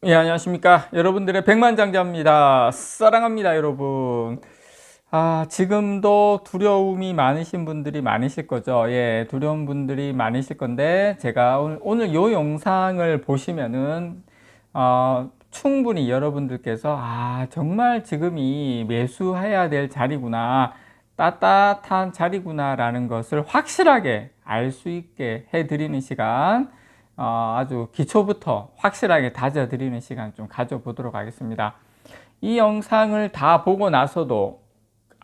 예, 안녕하십니까. 여러분들의 백만장자입니다. 사랑합니다, 여러분. 지금도 두려움이 많으신 분들이 많으실 거죠. 예, 두려운 분들이 많으실 건데, 제가 오늘 요 영상을 보시면은, 충분히 여러분들께서, 정말 지금이 매수해야 될 자리구나, 따뜻한 자리구나라는 것을 확실하게 알 수 있게 해드리는 시간, 아주 기초부터 확실하게 다져드리는 시간 좀 가져보도록 하겠습니다. 이 영상을 다 보고 나서도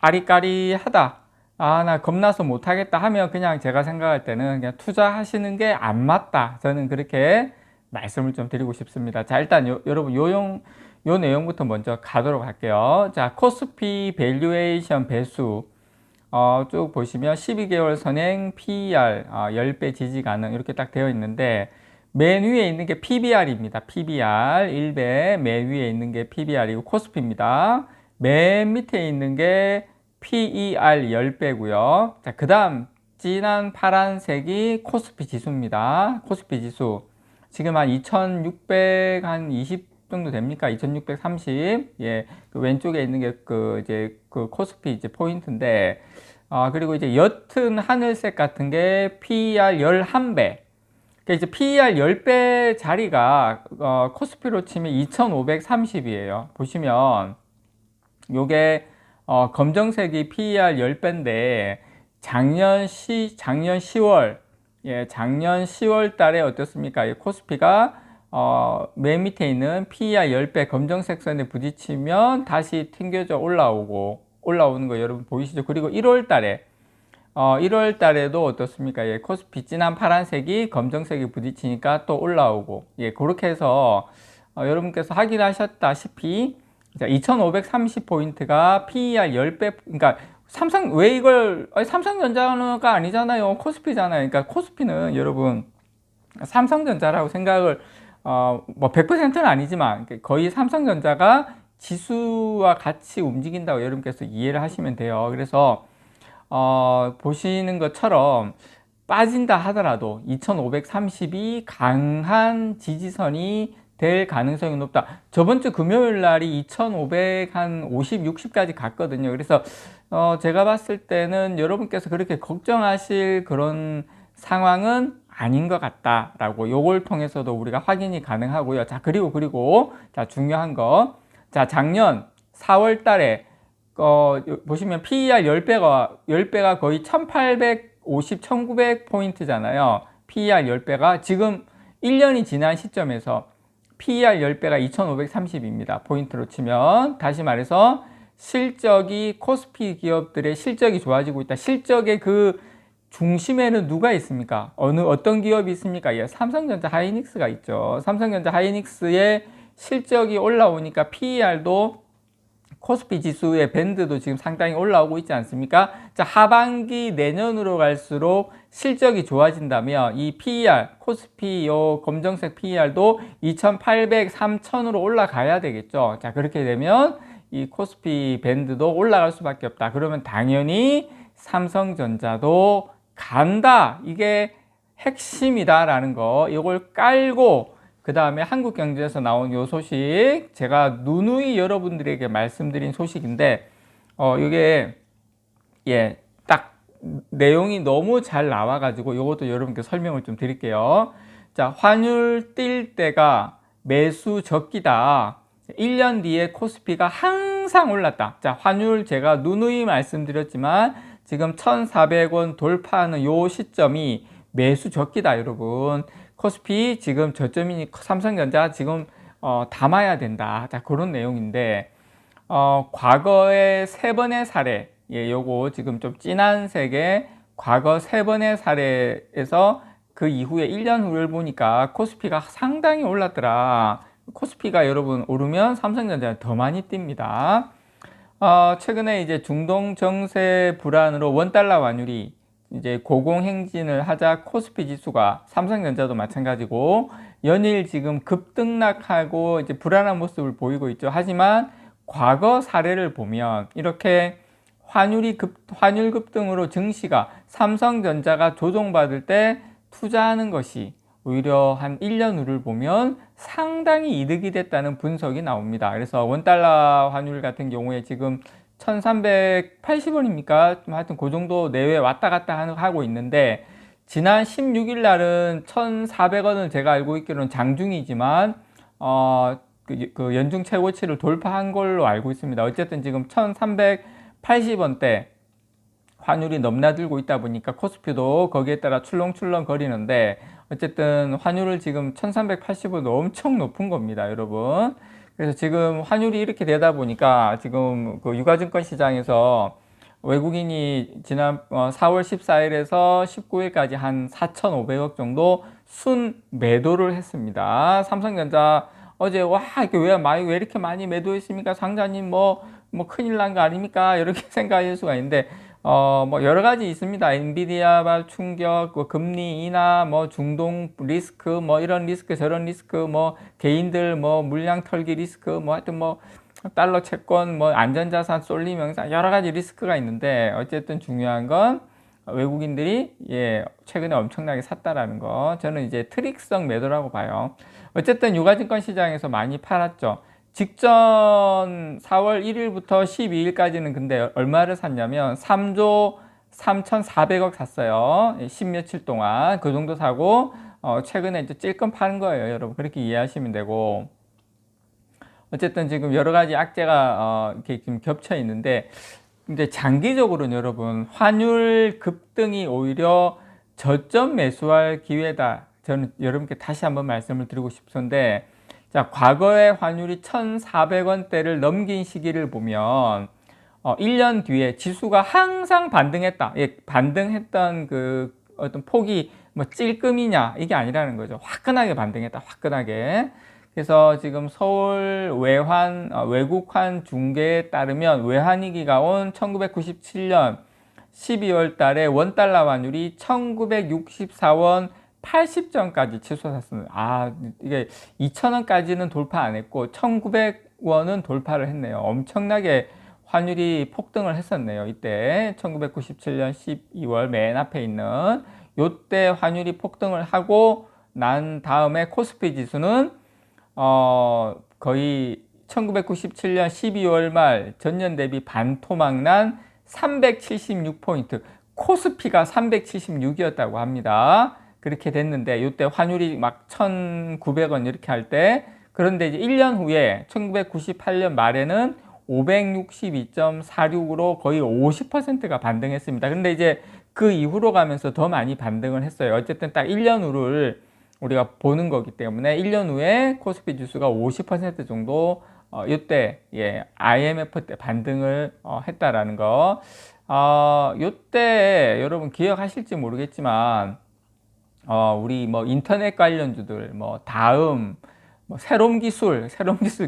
아리까리하다, 나 겁나서 못하겠다 하면 그냥 제가 생각할 때는 그냥 투자하시는 게 안 맞다. 저는 그렇게 말씀을 좀 드리고 싶습니다. 자, 일단 여러분 요 내용부터 먼저 가도록 할게요. 자, 코스피 밸류에이션 배수 쭉 보시면 12개월 선행 PER 10배 지지 가능 이렇게 딱 되어 있는데, 맨 위에 있는 게 PBR입니다. PBR 1배 맨 위에 있는 게 PBR이고 코스피입니다. 맨 밑에 있는 게 PER 10배고요. 자, 그 다음 진한 파란색이 코스피 지수입니다. 코스피 지수 지금 한 2620 정도 됩니까? 2630. 예, 그 왼쪽에 있는 게 이제 그 코스피 이제 포인트인데, 그리고 이제 옅은 하늘색 같은 게 PER 11배. 그러니까 이제 PER 10배 자리가 코스피로 치면 2530이에요. 보시면 요게 검정색이 PER 10배인데 작년 10월, 예, 작년 10월 달에 어떻습니까? 코스피가 맨 밑에 있는 PER 10배 검정색 선에 부딪히면 다시 튕겨져 올라오는 거 여러분 보이시죠? 그리고 1월 달에 1월 달에도 어떻습니까? 예, 코스피 진한 파란색이 검정색이 부딪히니까 또 올라오고, 예, 그렇게 해서 여러분께서 확인하셨다시피 2530포인트가 PER 10배, 그러니까 왜 이걸 삼성전자가 아니잖아요. 코스피잖아요. 그러니까 코스피는 여러분 삼성전자라고 생각을 뭐 100%는 아니지만 거의 삼성전자가 지수와 같이 움직인다고 여러분께서 이해를 하시면 돼요. 그래서 보시는 것처럼 빠진다 하더라도 2530이 강한 지지선이 될 가능성이 높다. 저번 주 금요일 날이 2500 한 50, 60까지 갔거든요. 그래서 제가 봤을 때는 여러분께서 그렇게 걱정하실 그런 상황은 아닌 것 같다라고 요걸 통해서도 우리가 확인이 가능하고요. 자, 그리고 자, 중요한 거. 자, 작년 4월 달에 보시면 PER 10배가 거의 1850, 1900포인트잖아요. PER 10배가 지금 1년이 지난 시점에서 PER 10배가 2530입니다. 포인트로 치면. 다시 말해서 실적이, 코스피 기업들의 실적이 좋아지고 있다. 실적의 그 중심에는 누가 있습니까? 어떤 기업이 있습니까? 예, 삼성전자 하이닉스가 있죠. 삼성전자 하이닉스의 실적이 올라오니까 PER도 코스피 지수의 밴드도 지금 상당히 올라오고 있지 않습니까? 자, 하반기 내년으로 갈수록 실적이 좋아진다면 이 PER, 코스피 요 검정색 PER도 2800, 3000으로 올라가야 되겠죠. 자, 그렇게 되면 이 코스피 밴드도 올라갈 수밖에 없다. 그러면 당연히 삼성전자도 간다. 이게 핵심이다라는 거. 이걸 깔고 그 다음에 한국경제에서 나온 요 소식, 제가 누누이 여러분들에게 말씀드린 소식인데, 이게, 예, 딱 내용이 너무 잘 나와가지고 요것도 여러분께 설명을 좀 드릴게요. 자, 환율 뛸 때가 매수 적기다. 1년 뒤에 코스피가 항상 올랐다. 자, 환율 제가 누누이 말씀드렸지만, 지금 1,400원 돌파하는 요 시점이 매수 적기다, 여러분. 코스피 지금 저점이니 삼성전자 지금 담아야 된다. 자, 그런 내용인데, 과거의 세 번의 사례, 예, 요거 지금 좀 진한 색의 과거 세 번의 사례에서 그 이후에 1년 후를 보니까 코스피가 상당히 올랐더라. 코스피가 여러분 오르면 삼성전자는 더 많이 뜁니다. 최근에 이제 중동 정세 불안으로 원달러 환율이 이제 고공행진을 하자 코스피 지수가, 삼성전자도 마찬가지고 연일 지금 급등락하고 이제 불안한 모습을 보이고 있죠. 하지만 과거 사례를 보면 이렇게 환율 급등으로 증시가, 삼성전자가 조정받을 때 투자하는 것이 오히려 한 1년 후를 보면 상당히 이득이 됐다는 분석이 나옵니다. 그래서 원달러 환율 같은 경우에 지금 1380원입니까? 하여튼 그 정도 내외 왔다 갔다 하고 있는데, 지난 16일 날은 1400원을 제가 알고 있기로는 장중이지만 그 연중 최고치를 돌파한 걸로 알고 있습니다. 어쨌든 지금 1380원대 환율이 넘나들고 있다 보니까 코스피도 거기에 따라 출렁출렁 거리는데, 어쨌든 환율을 지금 1380원 엄청 높은 겁니다, 여러분. 그래서 지금 환율이 이렇게 되다 보니까 지금 그 유가증권 시장에서 외국인이 지난 4월 14일에서 19일까지 한 4,500억 정도 순 매도를 했습니다. 삼성전자 어제 와 이렇게 왜 이렇게 많이 매도했습니까? 상자님 뭐 큰일 난 거 아닙니까? 이렇게 생각할 수가 있는데 뭐 여러 가지 있습니다. 엔비디아 충격, 뭐 금리 인하, 뭐 중동 리스크, 뭐 이런 리스크, 저런 리스크, 뭐 개인들 뭐 물량 털기 리스크, 뭐 하여튼 뭐 달러 채권, 뭐 안전자산 쏠림 영상 여러 가지 리스크가 있는데, 어쨌든 중요한 건 외국인들이 최근에 엄청나게 샀다라는 거. 저는 이제 트릭성 매도라고 봐요. 어쨌든 유가증권 시장에서 많이 팔았죠. 직전 4월 1일부터 12일까지는 근데 얼마를 샀냐면 3조 3,400억 샀어요. 10며칠 동안 그 정도 사고 최근에 이제 찔끔 파는 거예요, 여러분. 그렇게 이해하시면 되고, 어쨌든 지금 여러 가지 악재가 이렇게 지금 겹쳐 있는데, 이제 장기적으로는 여러분 환율 급등이 오히려 저점 매수할 기회다. 저는 여러분께 다시 한번 말씀을 드리고 싶은데, 자, 과거에 환율이 1,400원대를 넘긴 시기를 보면 1년 뒤에 지수가 항상 반등했다. 반등했던 그 어떤 폭이 뭐 찔끔이냐 이게 아니라는 거죠. 화끈하게 반등했다. 화끈하게. 그래서 지금 서울 외국환 중개에 따르면 외환위기가 온 1997년 12월 달에 원달러 환율이 1964원 80전까지 치솟았습니다. 이게 2000원까지는 돌파 안 했고 1900원은 돌파를 했네요. 엄청나게 환율이 폭등을 했었네요. 이때 1997년 12월 맨 앞에 있는 요때 환율이 폭등을 하고 난 다음에 코스피 지수는 거의 1997년 12월 말 전년 대비 반토막 난 376포인트, 코스피가 376이었다고 합니다. 그렇게 됐는데 이때 환율이 막 1,900원 이렇게 할 때, 그런데 이제 1년 후에 1998년 말에는 562.46으로 거의 50%가 반등했습니다. 근데 이제 그 이후로 가면서 더 많이 반등을 했어요. 어쨌든 딱 1년 후를 우리가 보는 거기 때문에 1년 후에 코스피 지수가 50% 정도 이때 IMF 때 반등을 했다라는 거. 이때 여러분 기억하실지 모르겠지만 우리 뭐 인터넷 관련주들 뭐 다음 뭐 새로운 기술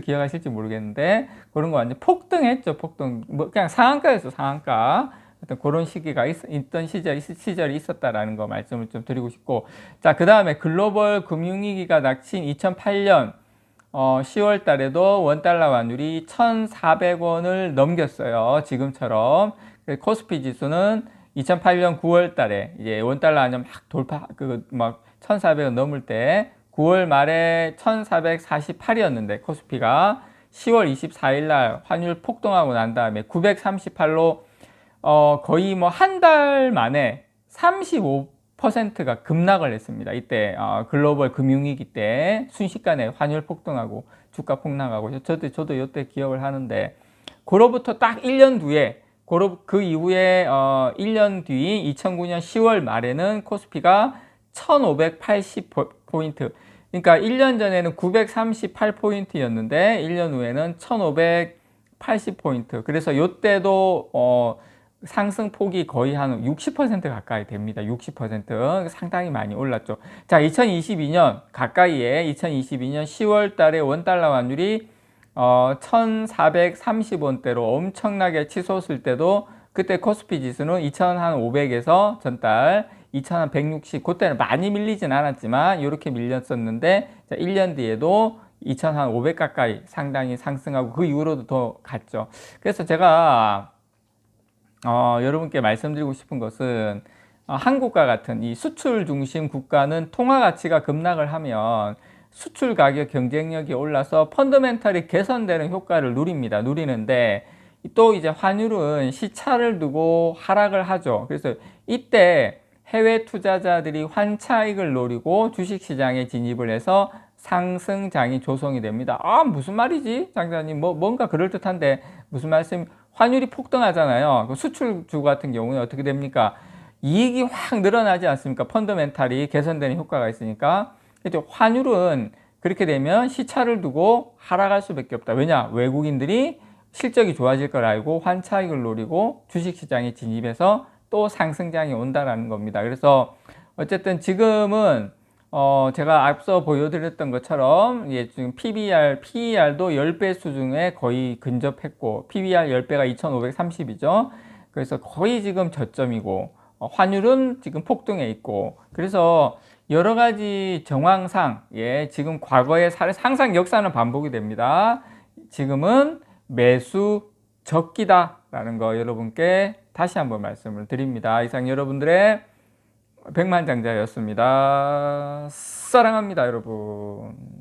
기억하실지 모르겠는데, 그런 거 완전 폭등했죠. 폭등. 뭐 그냥 상한가였어, 상한가. 어떤 그런 시기가 있던 시절이 있었다라는 거 말씀을 좀 드리고 싶고, 자, 그 다음에 글로벌 금융위기가 닥친 2008년 10월 달에도 원달러 환율이 1,400원을 넘겼어요. 지금처럼. 코스피 지수는 2008년 9월 달에 이제 원달러 환율 막 돌파, 막 1,400원 넘을 때 9월 말에 1,448이었는데 코스피가 10월 24일 날 환율 폭등하고 난 다음에 938로 거의 뭐 한 달 만에 35%가 급락을 했습니다. 이때 글로벌 금융위기 때 순식간에 환율 폭등하고 주가 폭락하고, 저도 이때 기억을 하는데, 그로부터 딱 1년 뒤에 그 이후에 1년 뒤 2009년 10월 말에는 코스피가 1580포인트, 그러니까 1년 전에는 938포인트였는데 1년 후에는 1580포인트. 그래서 이때도 상승폭이 거의 한 60% 가까이 됩니다. 60%. 상당히 많이 올랐죠. 자, 2022년 가까이에 2022년 10월 달에 원달러 환율이 1430원대로 엄청나게 치솟을 때도, 그때 코스피 지수는 2500에서 전달 2160, 그때는 많이 밀리진 않았지만 이렇게 밀렸었는데, 자, 1년 뒤에도 2500 가까이 상당히 상승하고 그 이후로도 더 갔죠. 그래서 제가 여러분께 말씀드리고 싶은 것은 한국과 같은 이 수출 중심 국가는 통화 가치가 급락을 하면 수출 가격 경쟁력이 올라서 펀더멘털이 개선되는 효과를 누리는데 또 이제 환율은 시차를 두고 하락을 하죠. 그래서 이때 해외 투자자들이 환차익을 노리고 주식시장에 진입을 해서 상승장이 조성이 됩니다. 무슨 말이지? 장사님, 뭔가 그럴듯한데 무슨 말씀? 환율이 폭등하잖아요. 수출주 같은 경우는 어떻게 됩니까? 이익이 확 늘어나지 않습니까? 펀더멘탈이 개선되는 효과가 있으니까. 환율은 그렇게 되면 시차를 두고 하락할 수밖에 없다. 왜냐? 외국인들이 실적이 좋아질 걸 알고 환차익을 노리고 주식시장에 진입해서 또 상승장이 온다라는 겁니다. 그래서 어쨌든 지금은 제가 앞서 보여드렸던 것처럼 지금 PER도 10배 수준에 거의 근접했고 PBR 10배가 2530이죠. 그래서 거의 지금 저점이고 환율은 지금 폭등해 있고 그래서 여러 가지 정황상 지금 과거의 항상 역사는 반복이 됩니다. 지금은 매수 적기다 라는 거 여러분께 다시 한번 말씀을 드립니다. 이상 여러분들의 백만장자였습니다. 사랑합니다, 여러분.